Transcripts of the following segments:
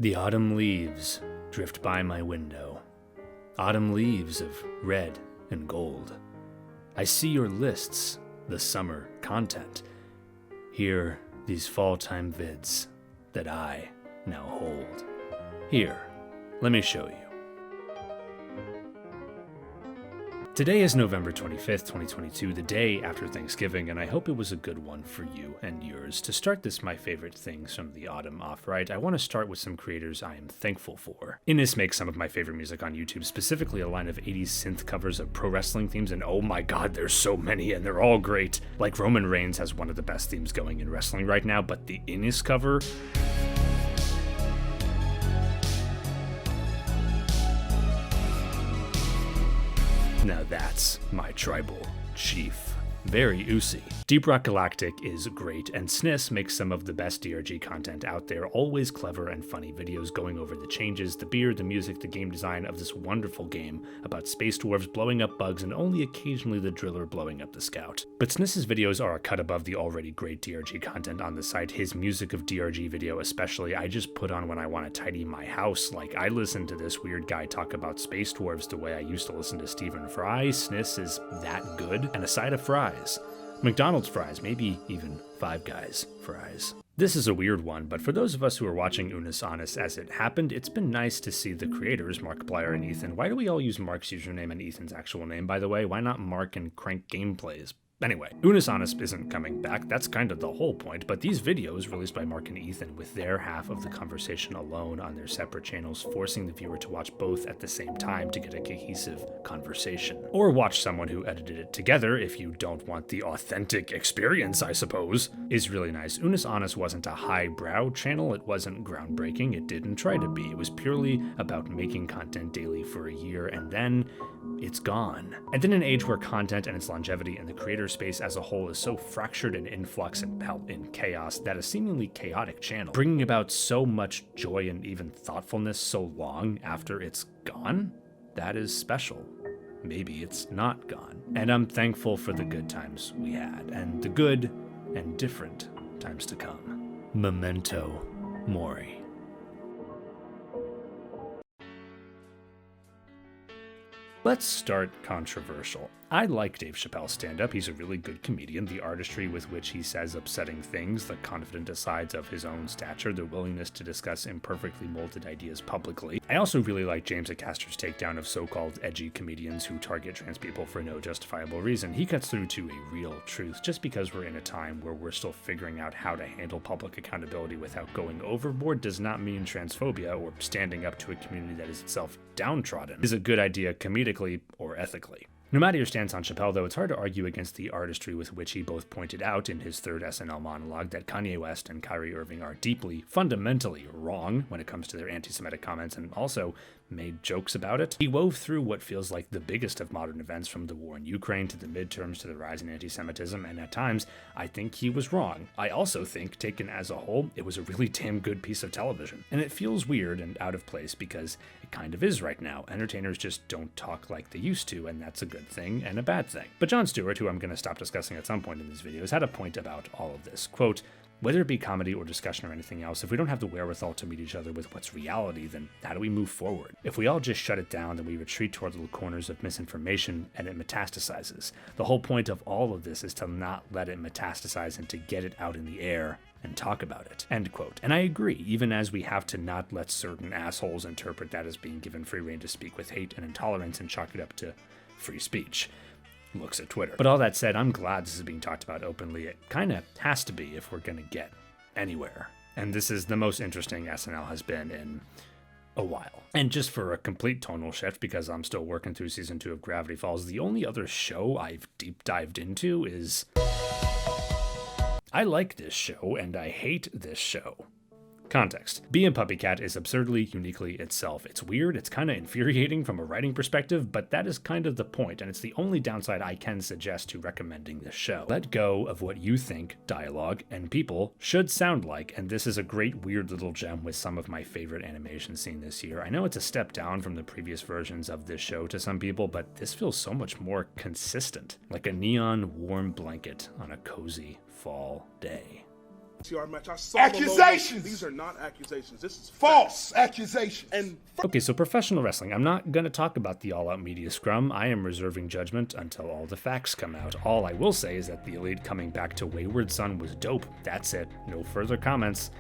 The autumn leaves drift by my window, autumn leaves of red and gold. I see your lists, the summer content. Here, these fall-time vids that I now hold. Here, let me show you. Today is November 25th, 2022, the day after Thanksgiving, and I hope it was a good one for you and yours. To start this My Favorite Things from the Autumn off right, I want to start with some creators I am thankful for. Innes makes some of my favorite music on YouTube, specifically a line of 80s synth covers of pro wrestling themes, and oh my god, there's so many, and they're all great. Like Roman Reigns has one of the best themes going in wrestling right now, but the Innes cover... Now that's my tribal chief. Very oozy. Deep Rock Galactic is great, and Sniss makes some of the best DRG content out there, always clever and funny videos going over the changes, the beer, the music, the game design of this wonderful game about space dwarves blowing up bugs and only occasionally the driller blowing up the scout. But Sniss's videos are a cut above the already great DRG content on the site, his music of DRG video especially. I just put on when I want to tidy my house. Like, I listen to this weird guy talk about space dwarves the way I used to listen to Stephen Fry. Sniss is that good, and a side of fries. McDonald's fries, maybe even Five Guys fries. This is a weird one, but for those of us who are watching Unus Annus as it happened, it's been nice to see the creators, Markiplier and Ethan. Why do we all use Mark's username and Ethan's actual name, by the way? Why not Mark and Crank Gameplays? Anyway, Unus Annus isn't coming back, that's kind of the whole point, but these videos released by Mark and Ethan with their half of the conversation alone on their separate channels, forcing the viewer to watch both at the same time to get a cohesive conversation. Or watch someone who edited it together if you don't want the authentic experience, I suppose, is really nice. Unus Annus wasn't a highbrow channel, it wasn't groundbreaking, it didn't try to be. It was purely about making content daily for a year, and then it's gone. And in an age where content and its longevity and the creator space as a whole is so fractured and in flux and in chaos, that a seemingly chaotic channel, bringing about so much joy and even thoughtfulness so long after it's gone, that is special. Maybe it's not gone. And I'm thankful for the good times we had, and the good and different times to come. Memento Mori. Let's start controversial. I like Dave Chappelle's stand-up. He's a really good comedian. The artistry with which he says upsetting things, the confident asides of his own stature, the willingness to discuss imperfectly molded ideas publicly. I also really like James Acaster's takedown of so-called edgy comedians who target trans people for no justifiable reason. He cuts through to a real truth. Just because we're in a time where we're still figuring out how to handle public accountability without going overboard does not mean transphobia or standing up to a community that is itself downtrodden is a good idea comedically or ethically. No matter your stance on Chappelle, though, it's hard to argue against the artistry with which he both pointed out in his third SNL monologue that Kanye West and Kyrie Irving are deeply, fundamentally wrong when it comes to their anti-Semitic comments, and also made jokes about it. He wove through what feels like the biggest of modern events, from the war in Ukraine to the midterms to the rise in anti-Semitism, and at times, I think he was wrong. I also think, taken as a whole, it was a really damn good piece of television. And it feels weird and out of place because it kind of is right now. Entertainers just don't talk like they used to, and that's a good thing and a bad thing. But Jon Stewart, who I'm going to stop discussing at some point in these videos, had a point about all of this. Quote, "Whether it be comedy or discussion or anything else, if we don't have the wherewithal to meet each other with what's reality, then how do we move forward? If we all just shut it down, then we retreat toward little corners of misinformation and it metastasizes. The whole point of all of this is to not let it metastasize and to get it out in the air and talk about it." End quote. And I agree, even as we have to not let certain assholes interpret that as being given free rein to speak with hate and intolerance and chalk it up to free speech. Looks at Twitter. But all that said, I'm glad this is being talked about openly. It kind of has to be if we're going to get anywhere. And this is the most interesting SNL has been in a while. And just for a complete tonal shift, because I'm still working through season 2 of Gravity Falls, the only other show I've deep dived into is... I like this show and I hate this show. Context. Being Puppycat is absurdly uniquely itself. It's weird, it's kind of infuriating from a writing perspective, but that is kind of the point, and it's the only downside I can suggest to recommending this show. Let go of what you think dialogue and people should sound like, and this is a great weird little gem with some of my favorite animations seen this year. I know it's a step down from the previous versions of this show to some people, but this feels so much more consistent, like a neon warm blanket on a cozy fall day. match. I saw accusations. These are not accusations. This is false accusations. Okay, so professional wrestling. I'm not going to talk about the All Out Media Scrum. I am reserving judgment until all the facts come out. All I will say is that the Elite coming back to Wayward Son was dope. That's it. No further comments.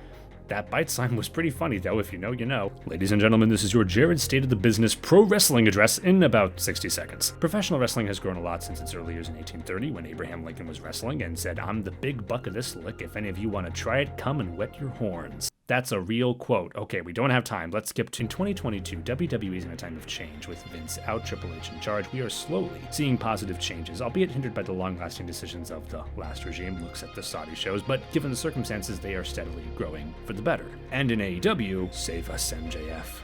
That bite sign was pretty funny, though. If you know, you know. Ladies and gentlemen, this is your Jared State of the Business pro wrestling address in about 60 seconds. Professional wrestling has grown a lot since its early years in 1830, when Abraham Lincoln was wrestling and said, "I'm the big buck of this lick. If any of you want to try it, come and wet your horns." That's a real quote. Okay, we don't have time. Let's skip to 2022. WWE is in a time of change. With Vince out, Triple H in charge, we are slowly seeing positive changes, albeit hindered by the long-lasting decisions of the last regime. Looks at the Saudi shows, but given the circumstances, they are steadily growing for the better. And in AEW, save us, MJF.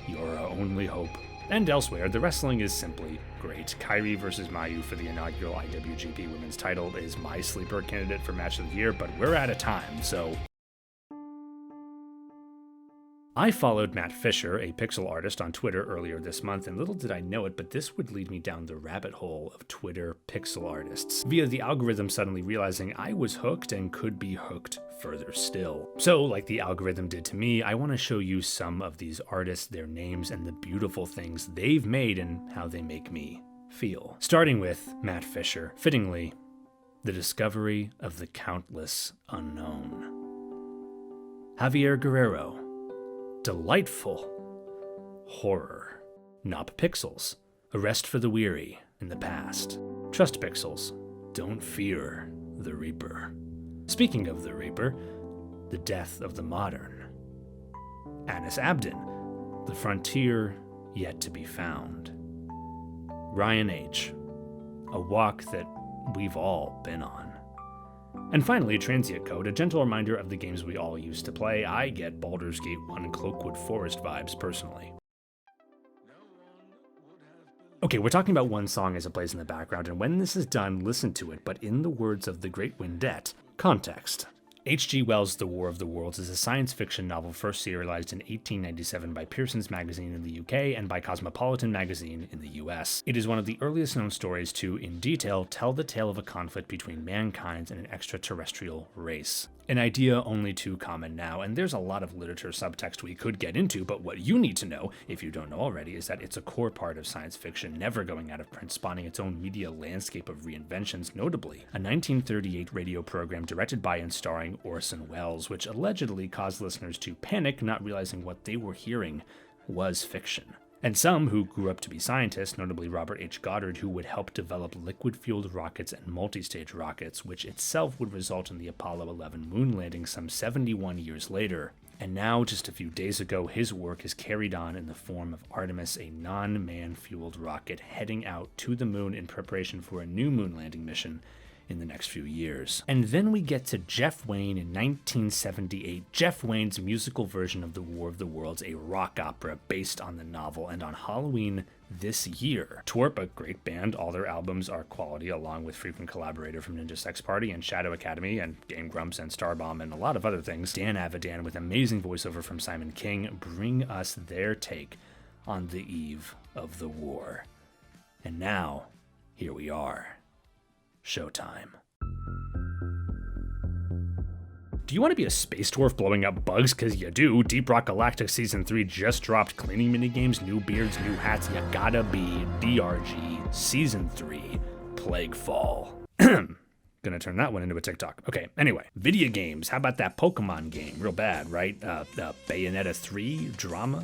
You're our only hope. And elsewhere, the wrestling is simply great. Kairi versus Mayu for the inaugural IWGP Women's title is my sleeper candidate for match of the year, but we're out of time, so... I followed Matt Fisher, a pixel artist, on Twitter earlier this month, and little did I know it, but this would lead me down the rabbit hole of Twitter pixel artists, via the algorithm suddenly realizing I was hooked and could be hooked further still. So, like the algorithm did to me, I want to show you some of these artists, their names, and the beautiful things they've made and how they make me feel. Starting with Matt Fisher, fittingly, the discovery of the countless unknown. Javier Guerrero, delightful. Horror. Nop Pixels, A Rest for the Weary in the Past. Trust Pixels, Don't Fear the Reaper. Speaking of the Reaper, The Death of the Modern. Anis Abdin, The Frontier Yet to Be Found. Ryan H., A Walk That We've All Been On. And finally, Transient Code, a gentle reminder of the games we all used to play. I get Baldur's Gate 1 Cloakwood Forest vibes, personally. Okay, we're talking about one song as it plays in the background, and when this is done, listen to it, but in the words of the great Windette, context. H.G. Wells' The War of the Worlds is a science fiction novel first serialized in 1897 by Pearson's Magazine in the UK and by Cosmopolitan Magazine in the US. It is one of the earliest known stories to, in detail, tell the tale of a conflict between mankind and an extraterrestrial race. An idea only too common now, and there's a lot of literature subtext we could get into, but what you need to know, if you don't know already, is that it's a core part of science fiction, never going out of print, spawning its own media landscape of reinventions, notably a 1938 radio program directed by and starring Orson Welles, which allegedly caused listeners to panic, not realizing what they were hearing was fiction. And some who grew up to be scientists, notably Robert H. Goddard, who would help develop liquid-fueled rockets and multi-stage rockets, which itself would result in the Apollo 11 moon landing some 71 years later. And now, just a few days ago, his work is carried on in the form of Artemis, a non-man-fueled rocket heading out to the moon in preparation for a new moon landing mission in the next few years. And then we get to Jeff Wayne in 1978, Jeff Wayne's musical version of The War of the Worlds, a rock opera based on the novel, and on Halloween this year. Twerp, a great band, all their albums are quality, along with frequent collaborator from Ninja Sex Party and Shadow Academy and Game Grumps and Starbomb and a lot of other things. Dan Avidan, with amazing voiceover from Simon King, bring us their take on the eve of the war. And now, here we are. Showtime. Do you want to be a space dwarf blowing up bugs? Cause you do. Deep Rock Galactic Season 3 just dropped. Cleaning minigames, new beards, new hats. You gotta be DRG Season 3 Plaguefall. Gonna turn that one into a TikTok. Okay, anyway, video games. How about that Pokemon game? Real bad, right? Bayonetta 3 drama.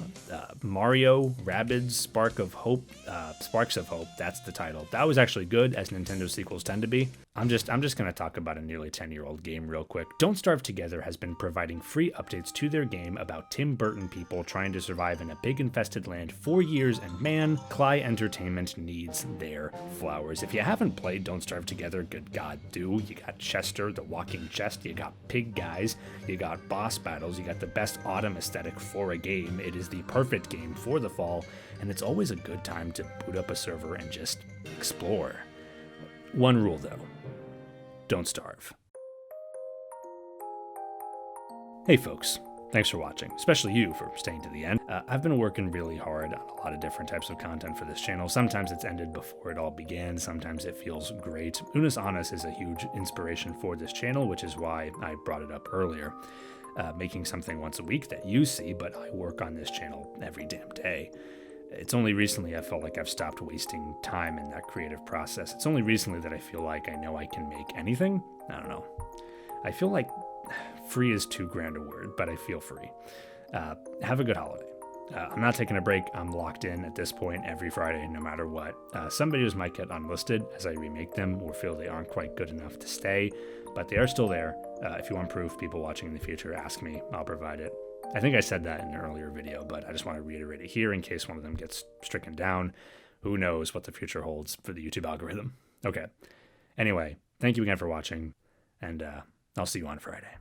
Mario Rabbids Sparks of Hope. That's the title. That was actually good, as Nintendo sequels tend to be. I'm just gonna talk about a nearly 10-year-old game real quick. Don't Starve Together has been providing free updates to their game about Tim Burton people trying to survive in a big infested land for years, and man, Cly Entertainment needs their flowers. If you haven't played Don't Starve Together, good God, do. You got Chester, the walking chest, you got pig guys, you got boss battles, you got the best autumn aesthetic for a game. It is the perfect game for the fall, and it's always a good time to boot up a server and just explore. One rule though, don't starve. Hey folks, Thanks for watching, especially you for staying to the end. I've been working really hard on a lot of different types of content for this channel. Sometimes it's ended before it all began, sometimes it feels great. Unus Annus is a huge inspiration for this channel, which is why I brought it up earlier. Making something once a week that you see, but I work on this channel every damn day. It's only recently I felt like I've stopped wasting time in that creative process. It's only recently that I feel like I know I can make anything. I don't know. I feel like free is too grand a word, but I feel free. Have a good holiday. I'm not taking a break. I'm locked in at this point every Friday, no matter what. Some videos might get unlisted as I remake them or feel they aren't quite good enough to stay, but they are still there. If you want proof, people watching in the future, ask me. I'll provide it. I think I said that in an earlier video, but I just want to reiterate it here in case one of them gets stricken down. Who knows what the future holds for the YouTube algorithm. Okay. Anyway, thank you again for watching, and I'll see you on Friday.